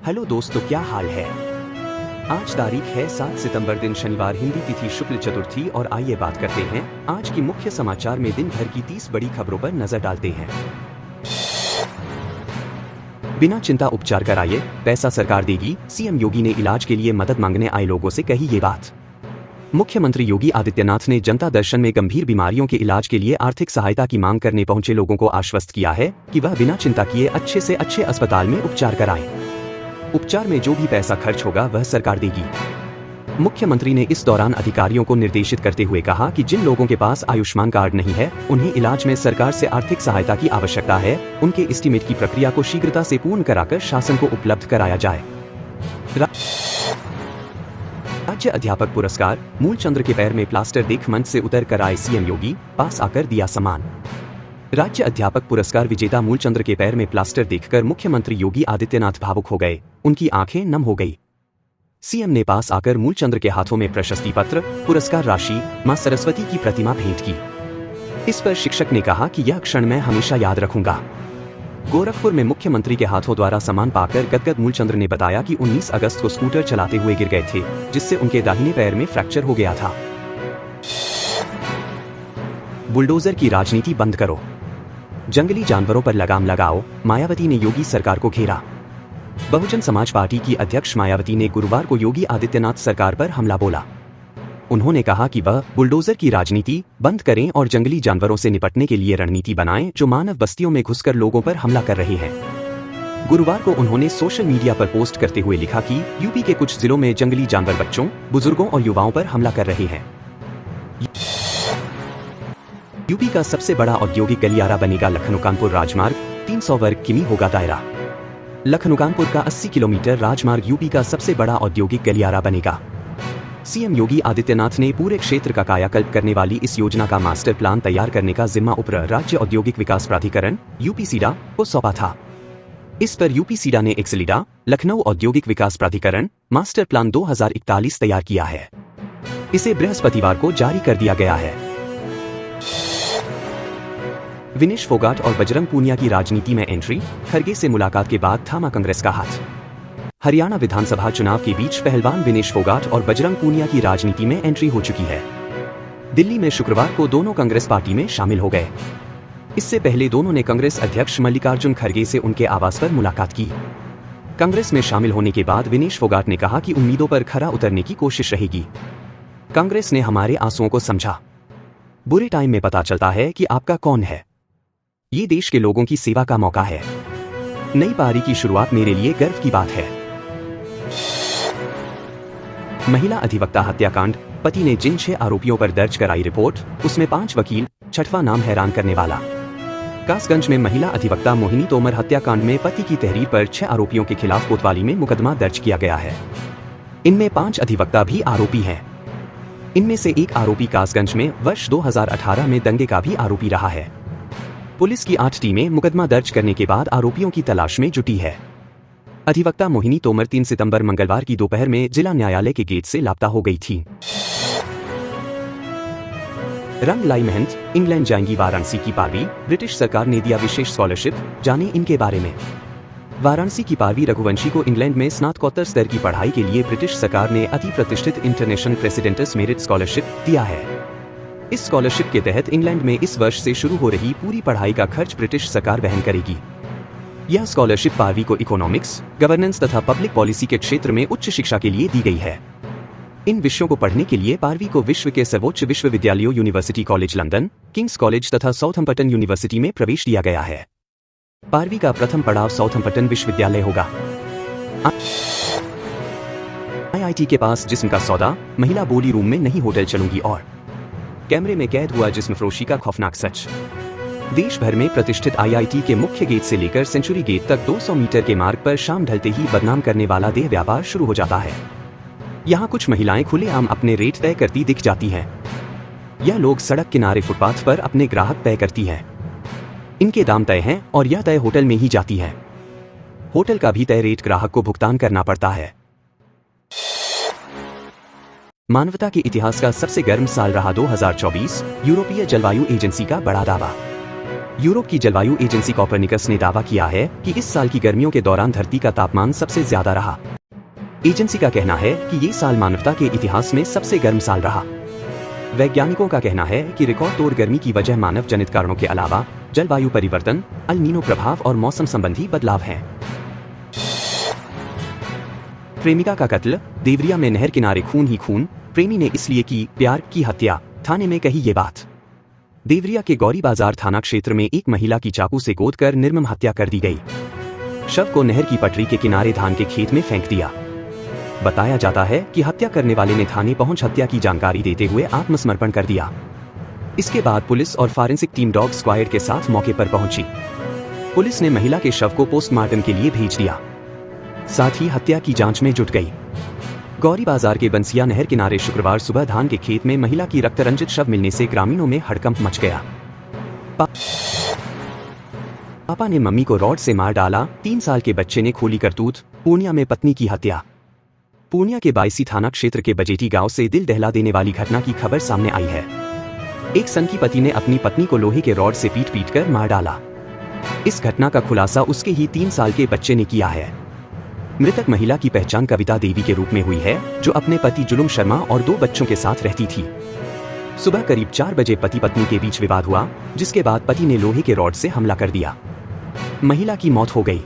Hello दोस्तों, क्या हाल है। आज तारीख है 7 सितंबर, दिन शनिवार, हिंदी तिथि शुक्ल चतुर्थी। और आइए बात करते हैं आज की मुख्य समाचार में दिन भर की 30 बड़ी खबरों पर नजर डालते हैं। बिना चिंता उपचार कराइए, पैसा सरकार देगी। सीएम योगी ने इलाज के लिए मदद मांगने आए लोगों से कही ये बात। मुख्यमंत्री योगी आदित्यनाथ ने जनता दर्शन में गंभीर बीमारियों के इलाज के लिए आर्थिक सहायता की मांग करने पहुंचे लोगों को आश्वस्त किया है कि वह बिना चिंता किए अच्छे से अच्छे अस्पताल में उपचार कराएं। उपचार में जो भी पैसा खर्च होगा वह सरकार देगी। मुख्यमंत्री ने इस दौरान अधिकारियों को निर्देशित करते हुए कहा कि जिन लोगों के पास आयुष्मान कार्ड नहीं है, उन्हें इलाज में सरकार से आर्थिक सहायता की आवश्यकता है। उनके एस्टीमेट की प्रक्रिया को शीघ्रता से पूर्ण कराकर शासन को उपलब्ध कराया जाए। राज्य अध्यापक पुरस्कार, मूलचंद्र के पैर में प्लास्टर देख मंच से उतर कर आए सीएम योगी, पास आकर दिया सम्मान। राज्य अध्यापक पुरस्कार विजेता मूलचंद्र के पैर में प्लास्टर देखकर मुख्यमंत्री योगी आदित्यनाथ भावुक हो गए, उनकी आंखें नम हो गई। सीएम ने पास आकर मूलचंद्र के हाथों में प्रशस्ति पत्र, पुरस्कार राशि, मां सरस्वती की प्रतिमा भेंट की। इस पर शिक्षक ने कहा कि यह क्षण मैं हमेशा याद रखूंगा। गोरखपुर में मुख्यमंत्री के हाथों द्वारा सम्मान पाकर गदगद मूलचंद्र ने बताया कि 19 अगस्त को स्कूटर चलाते हुए गिर गए थे, जिससे उनके दाहिने पैर में फ्रैक्चर हो गया था। बुलडोजर की राजनीति बंद करो, जंगली जानवरों पर लगाम लगाओ, मायावती ने योगी सरकार को घेरा। बहुजन समाज पार्टी की अध्यक्ष मायावती ने गुरुवार को योगी आदित्यनाथ सरकार पर हमला बोला। उन्होंने कहा कि वह बुलडोजर की राजनीति बंद करें और जंगली जानवरों से निपटने के लिए रणनीति बनाएं जो मानव बस्तियों में घुसकर लोगों पर हमला कर रहे हैं। गुरुवार को उन्होंने सोशल मीडिया पर पोस्ट करते हुए लिखा कि यूपी के कुछ जिलों में जंगली जानवर बच्चों, बुजुर्गों और युवाओं पर हमला कर रहे हैं। यूपी का सबसे बड़ा औद्योगिक गलियारा बनेगा लखनऊ कानपुर राजमार्ग, 300 वर्ग किमी होगा दायरा। लखनऊ कानपुर का 80 किलोमीटर राजमार्ग यूपी का सबसे बड़ा औद्योगिक गलियारा बनेगा। सीएम योगी आदित्यनाथ ने पूरे क्षेत्र का कायाकल्प करने वाली इस योजना का मास्टर प्लान तैयार करने का जिम्मा उपर राज्य औद्योगिक विकास प्राधिकरण यूपीसीडा को सौंपा था। इस पर यूपीसीडा ने एक्सलीडा, लखनऊ औद्योगिक विकास प्राधिकरण, मास्टर प्लान 2041 तैयार किया है। इसे बृहस्पतिवार को जारी कर दिया गया है। विनेश फोगाट और बजरंग पूनिया की राजनीति में एंट्री, खरगे से मुलाकात के बाद थामा कांग्रेस का हाथ। हरियाणा विधानसभा चुनाव के बीच पहलवान विनेश फोगाट और बजरंग पूनिया की राजनीति में एंट्री हो चुकी है। दिल्ली में शुक्रवार को दोनों कांग्रेस पार्टी में शामिल हो गए। इससे पहले दोनों ने कांग्रेस अध्यक्ष मल्लिकार्जुन खरगे से उनके आवास पर मुलाकात की। कांग्रेस में शामिल होने के बाद विनेश फोगाट ने कहा कि उम्मीदों पर खरा उतरने की कोशिश रहेगी। कांग्रेस ने हमारे आंसुओं को समझा। बुरे टाइम में पता चलता है कि आपका कौन है। ये देश के लोगों की सेवा का मौका है। नई पारी की शुरुआत मेरे लिए गर्व की बात है। महिला अधिवक्ता हत्याकांड, पति ने जिन 6 आरोपियों पर दर्ज कराई रिपोर्ट, उसमें 5 वकील, 6वां नाम हैरान करने वाला। कासगंज में महिला अधिवक्ता मोहिनी तोमर हत्याकांड में पति की तहरीर पर 6 आरोपियों के खिलाफ कोतवाली में मुकदमा दर्ज किया गया है। इनमें 5 अधिवक्ता भी आरोपी हैं। इनमें से एक आरोपी कासगंज में वर्ष 2018 में दंगे का भी आरोपी रहा है। पुलिस की 8 टीमें मुकदमा दर्ज करने के बाद आरोपियों की तलाश में जुटी है। अधिवक्ता मोहिनी तोमर 3 सितंबर मंगलवार की दोपहर में जिला न्यायालय के गेट से लापता हो गई थी। रंग लाई महंत, इंग्लैंड जाएंगी वाराणसी की पारवी, ब्रिटिश सरकार ने दिया विशेष स्कॉलरशिप, जाने इनके बारे में। वाराणसी की पारवी रघुवंशी को इंग्लैंड में स्नातकोत्तर स्तर की पढ़ाई के लिए ब्रिटिश सरकार ने अति प्रतिष्ठित इंटरनेशनल प्रेसिडेंटस मेरिट स्कॉलरशिप दिया है। इस स्कॉलरशिप के तहत इंग्लैंड में इस वर्ष से शुरू हो रही पूरी पढ़ाई का खर्च ब्रिटिश सरकार वहन करेगी। यह स्कॉलरशिप पारवी को इकोनॉमिक्स, गवर्नेंस तथा पब्लिक पॉलिसी के क्षेत्र में उच्च शिक्षा के लिए दी गई है। इन विषयों को पढ़ने के लिए पारवी को विश्व के सर्वोच्च विश्वविद्यालयों university college London, Kings college तथा साउथम्पटन यूनिवर्सिटी में प्रवेश दिया गया है। पारवी का प्रथम पड़ाव साउथम्पटन विश्वविद्यालय होगा। आईआईटी के पास जिस्म का सौदा, महिला बोली रूम में नहीं होटल चलूंगी और कैमरे में कैद हुआ जिस्म फरोशी का खौफनाक सच। देश भर में प्रतिष्ठित आईआईटी के मुख्य गेट से लेकर सेंचुरी गेट तक 200 मीटर के मार्ग पर शाम ढलते ही बदनाम करने वाला देह व्यापार शुरू हो जाता है। यहाँ कुछ महिलाएं खुलेआम अपने रेट तय करती दिख जाती हैं। यह लोग सड़क किनारे फुटपाथ पर अपने ग्राहक तय करती हैं। इनके दाम तय हैं और यह तय होटल में ही जाती है। होटल का भी तय रेट ग्राहक को भुगतान करना पड़ता है। मानवता के इतिहास का सबसे गर्म साल रहा 2024, यूरोपीय जलवायु एजेंसी का बड़ा दावा। यूरोप की जलवायु एजेंसी कोपरनिकस ने दावा किया है कि इस साल की गर्मियों के दौरान धरती का तापमान सबसे ज्यादा रहा। एजेंसी का कहना है कि ये साल मानवता के इतिहास में सबसे गर्म साल रहा। वैज्ञानिकों का कहना है कि रिकॉर्ड तोड़ गर्मी की वजह मानव जनित कारणों के अलावा जलवायु परिवर्तन, अल नीनो प्रभाव और मौसम संबंधी बदलाव हैं। प्रेमिका का कत्ल, देवरिया में नहर किनारे खून ही खून, प्रेमी ने इसलिए की प्यार की हत्या, थाने में कही ये बात। देवरिया के गौरी बाजार थाना क्षेत्र में एक महिला की चाकू से गोदकर निर्मम हत्या कर दी गई। शव को नहर की पटरी के किनारे धान के खेत में फेंक दिया। बताया जाता है कि हत्या करने वाले ने थाने पहुंच हत्या की जानकारी देते हुए आत्मसमर्पण कर दिया। इसके बाद पुलिस और फॉरेंसिक टीम डॉग स्क्वाड के साथ मौके पर पहुंची। पुलिस ने महिला के शव को पोस्टमार्टम के लिए भेज दिया, साथ ही हत्या की जांच में जुट गई। गौरी बाजार के बंसिया नहर किनारे शुक्रवार सुबह धान के खेत में महिला की रक्तरंजित शव मिलने से ग्रामीणों में हड़कंप मच गया। पापा ने मम्मी को रॉड से मार डाला, 3 साल के बच्चे ने खोली करतूत, पूर्णिया में पत्नी की हत्या। पूर्णिया के बायसी थाना क्षेत्र के बजेटी गांव से दिल दहला देने वाली घटना की खबर सामने आई है। एक सनकी पति ने अपनी पत्नी को लोहे के रॉड से पीट कर मार डाला। इस घटना का खुलासा उसके ही 3 साल के बच्चे ने किया है। मृतक महिला की पहचान कविता देवी के रूप में हुई है, जो अपने पति जुलूम शर्मा और 2 बच्चों के साथ रहती थी। सुबह करीब 4 बजे पति पत्नी के बीच विवाद हुआ, जिसके बाद पति ने लोहे के रॉड से हमला कर दिया। महिला की मौत हो गई।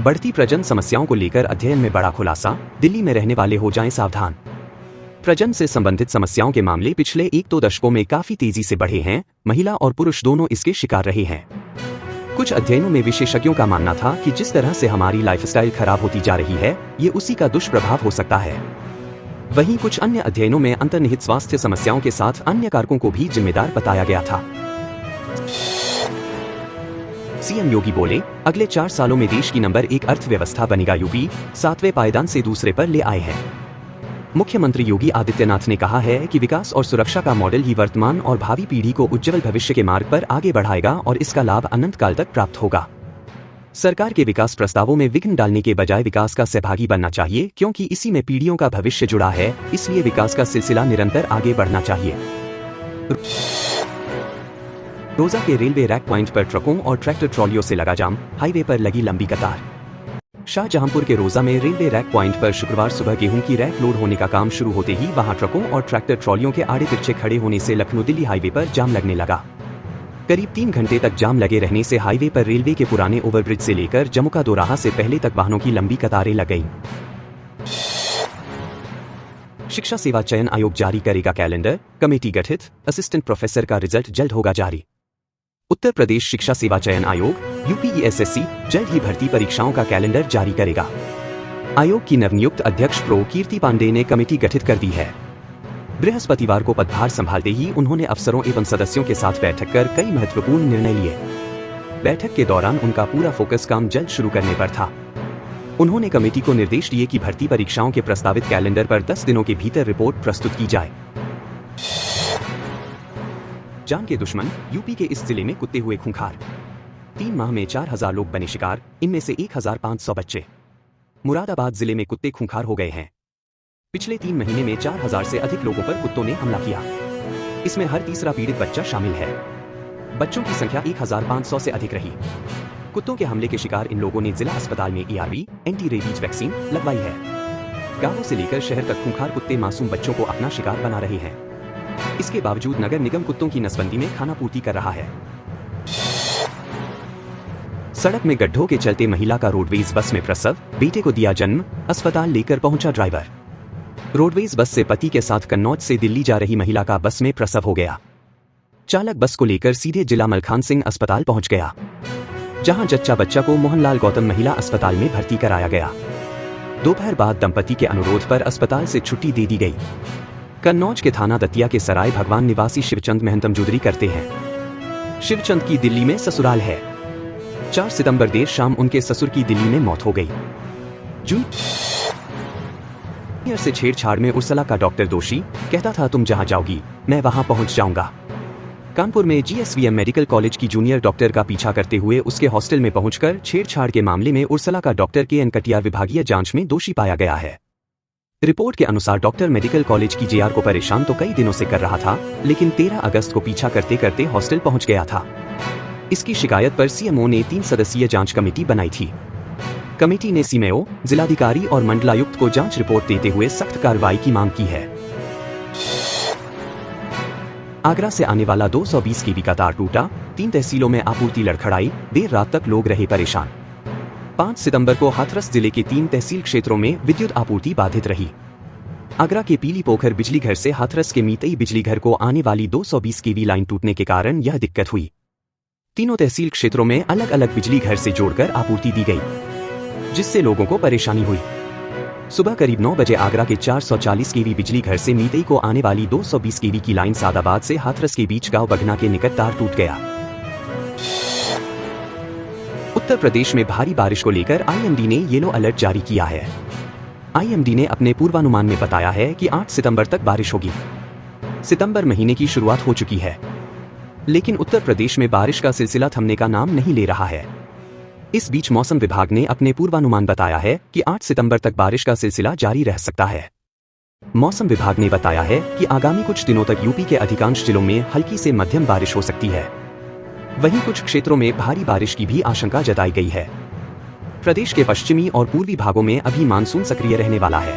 बढ़ती प्रजनन समस्याओं को लेकर अध्ययन में बड़ा खुलासा, दिल्ली में रहने वाले हो जाएं सावधान। प्रजनन से संबंधित समस्याओं के मामले पिछले 1-2 दशकों में काफी तेजी से बढ़े हैं। महिला और पुरुष दोनों इसके शिकार रहे हैं। कुछ अध्ययनों में विशेषज्ञों का मानना था कि जिस तरह से हमारी लाइफस्टाइल खराब होती जा रही है, ये उसी का दुष्प्रभाव हो सकता है। वहीं कुछ अन्य अध्ययनों में अंतर्निहित स्वास्थ्य समस्याओं के साथ अन्य कारकों को भी जिम्मेदार बताया गया था। सीएम योगी बोले, अगले 4 सालों में देश की नंबर 1 अर्थव्यवस्था बनेगा यूपी, 7वें पायदान से दूसरे पर ले आए हैं। मुख्यमंत्री योगी आदित्यनाथ ने कहा है कि विकास और सुरक्षा का मॉडल ही वर्तमान और भावी पीढ़ी को उज्जवल भविष्य के मार्ग पर आगे बढ़ाएगा और इसका लाभ अनंत काल तक प्राप्त होगा। सरकार के विकास प्रस्तावों में विघ्न डालने के बजाय विकास का सहभागी बनना चाहिए, क्योंकि इसी में पीढ़ियों का भविष्य जुड़ा है। इसलिए विकास का सिलसिला निरंतर आगे बढ़ना चाहिए। रोजा के रेलवे रैक पॉइंट पर ट्रकों और ट्रैक्टर ट्रॉलियों से लगा जाम, हाईवे पर लगी लंबी कतार। शाहजहांपुर के रोजा में रेलवे रैक पॉइंट पर शुक्रवार सुबह गेहूं की रैक लोड होने का काम शुरू होते ही वहां ट्रकों और ट्रैक्टर ट्रॉलियों के आड़े तिरछे खड़े होने से लखनऊ दिल्ली हाईवे पर जाम लगने लगा। करीब 3 घंटे तक जाम लगे रहने से हाईवे पर रेलवे के पुराने ओवरब्रिज से लेकर जमुका दोराहा से पहले तक वाहनों की लंबी कतारें लग गईं। शिक्षा सेवा चयन आयोग जारी करेगा कैलेंडर, कमेटी गठित, असिस्टेंट प्रोफेसर का रिजल्ट जल्द होगा जारी। उत्तर प्रदेश शिक्षा सेवा चयन आयोग यूपीईएसएससी जल्द ही भर्ती परीक्षाओं का कैलेंडर जारी करेगा। आयोग की नवनियुक्त अध्यक्ष प्रो कीर्ति पांडे ने कमेटी गठित कर दी है। बृहस्पतिवार को पदभार संभालते ही उन्होंने अफसरों एवं सदस्यों के साथ बैठक कर कई महत्वपूर्ण निर्णय लिए। बैठक के दौरान उनका पूरा फोकस काम जल्द शुरू करने पर था। उन्होंने कमेटी को निर्देश दिए कि भर्ती परीक्षाओं के प्रस्तावित कैलेंडर पर 10 दिनों के भीतर रिपोर्ट प्रस्तुत की जाए। जान के दुश्मन, यूपी के इस जिले में कुत्ते हुए खूंखार। 3 माह में 4000 लोग बने शिकार, इनमें से 1500 बच्चे। मुरादाबाद जिले में कुत्ते खूंखार हो गए हैं। पिछले 3 महीने में 4000 से अधिक लोगों पर कुत्तों ने हमला किया। इसमें हर तीसरा पीड़ित बच्चा शामिल है। बच्चों की संख्या 1500 से अधिक रही। कुत्तों के हमले के शिकार इन लोगों ने जिला अस्पताल में ARV एंटी रेबीज वैक्सीन लगवाई है। गांवों से लेकर शहर तक खूंखार कुत्ते मासूम बच्चों को अपना शिकार बना रहे हैं। इसके बावजूद नगर निगम कुत्तों की नसबंदी में खाना पूर्ति कर रहा है। सड़क में गड्ढों के चलते महिला का रोडवेज बस में प्रसव, बेटे को दिया जन्म, अस्पताल लेकर पहुंचा ड्राइवर। रोडवेज बस से पति के साथ कन्नौज से दिल्ली जा रही महिला का बस में प्रसव हो गया। चालक बस को लेकर सीधे जिला मलखान सिंह अस्पताल पहुंच गया, जहां जच्चा बच्चा को मोहनलाल गौतम महिला अस्पताल में भर्ती कराया गया। दोपहर बाद दंपति के अनुरोध पर अस्पताल से छुट्टी दे दी गई। कन्नौज के थाना दतिया के सराय भगवान निवासी शिवचंद महंतम जुदरी करते हैं। शिवचंद की दिल्ली में ससुराल है। 4 सितंबर देर शाम उनके ससुर की दिल्ली में मौत हो गई। जूनियर से छेड़छाड़ में उर्सला का डॉक्टर दोषी, कहता था तुम जहां जाओगी मैं वहां पहुंच जाऊंगा। कानपुर में GSVM मेडिकल कॉलेज की जूनियर डॉक्टर का पीछा करते हुए उसके हॉस्टल में पहुंचकर छेड़छाड़ के मामले में उर्सला का डॉक्टर KN कटियार विभागीय जांच में दोषी पाया गया है। रिपोर्ट के अनुसार डॉक्टर मेडिकल कॉलेज की जेआर को परेशान तो कई दिनों से कर रहा था, लेकिन 13 अगस्त को पीछा करते करते हॉस्टल पहुंच गया था। इसकी शिकायत पर सीएमओ ने 3 सदस्यीय जांच कमेटी बनाई थी। कमेटी ने सीएमओ, जिलाधिकारी और मंडलायुक्त को जांच रिपोर्ट देते हुए सख्त कार्रवाई की मांग की है। आगरा से आने वाला 220 केवी का तार टूटा, 3 तहसीलों में आपूर्ति लड़खड़ाई, देर रात तक लोग रहे परेशान। 5 सितंबर को हाथरस जिले के 3 तहसील क्षेत्रों में विद्युत आपूर्ति बाधित रही। आगरा के पीली पोखर बिजली घर से हाथरस के मीतई बिजली घर को आने वाली 220 केवी लाइन टूटने के कारण यह दिक्कत हुई। तीनों तहसील क्षेत्रों में अलग अलग बिजली घर से जोड़कर आपूर्ति दी गई, जिससे लोगों को परेशानी हुई। सुबह करीब 9 बजे आगरा के 440 केवी बिजली घर से मीतई को आने वाली 220 केवी की लाइन सादाबाद से हाथरस के बीच गांव बगना के निकट तार टूट गया। उत्तर प्रदेश में भारी बारिश को लेकर आईएमडी ने येलो अलर्ट जारी किया है। आईएमडी ने अपने पूर्वानुमान में बताया है कि 8 सितंबर तक बारिश होगी। सितंबर महीने की शुरुआत हो चुकी है, लेकिन उत्तर प्रदेश में बारिश का सिलसिला थमने का नाम नहीं ले रहा है। इस बीच मौसम विभाग ने अपने पूर्वानुमान बताया है कि 8 सितंबर तक बारिश का सिलसिला जारी रह सकता है। मौसम विभाग ने बताया है कि आगामी कुछ दिनों तक यूपी के अधिकांश जिलों में हल्की से मध्यम बारिश हो सकती है। वहीं कुछ क्षेत्रों में भारी बारिश की भी आशंका जताई गई है। प्रदेश के पश्चिमी और पूर्वी भागों में अभी मानसून सक्रिय रहने वाला है।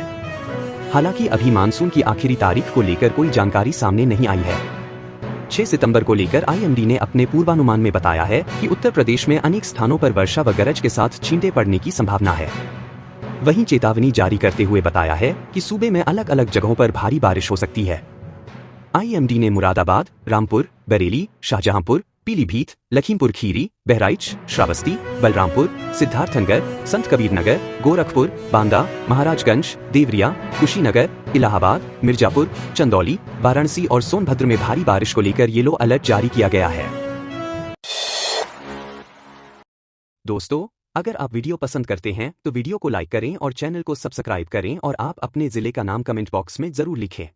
हालांकि अभी मानसून की आखिरी तारीख को लेकर कोई जानकारी सामने नहीं आई है। 6 सितंबर को लेकर आईएमडी ने अपने पूर्वानुमान में बताया है कि उत्तर प्रदेश में अनेक स्थानों पर वर्षा व गरज के साथ छींटे पड़ने की संभावना है। वहीं चेतावनी जारी करते हुए बताया है कि सूबे में अलग अलग जगहों पर भारी बारिश हो सकती है। आईएमडी ने मुरादाबाद, रामपुर, बरेली, शाहजहांपुर, पीलीभीत, लखीमपुर खीरी, बहराइच, श्रावस्ती, बलरामपुर, सिद्धार्थनगर, संत कबीर नगर, गोरखपुर, बांदा, महाराजगंज, देवरिया, कुशीनगर, इलाहाबाद, मिर्जापुर, चंदौली, वाराणसी और सोनभद्र में भारी बारिश को लेकर येलो अलर्ट जारी किया गया है। दोस्तों, अगर आप वीडियो पसंद करते हैं तो वीडियो को लाइक करें और चैनल को सब्सक्राइब करें और आप अपने जिले का नाम कमेंट बॉक्स में जरूर लिखें।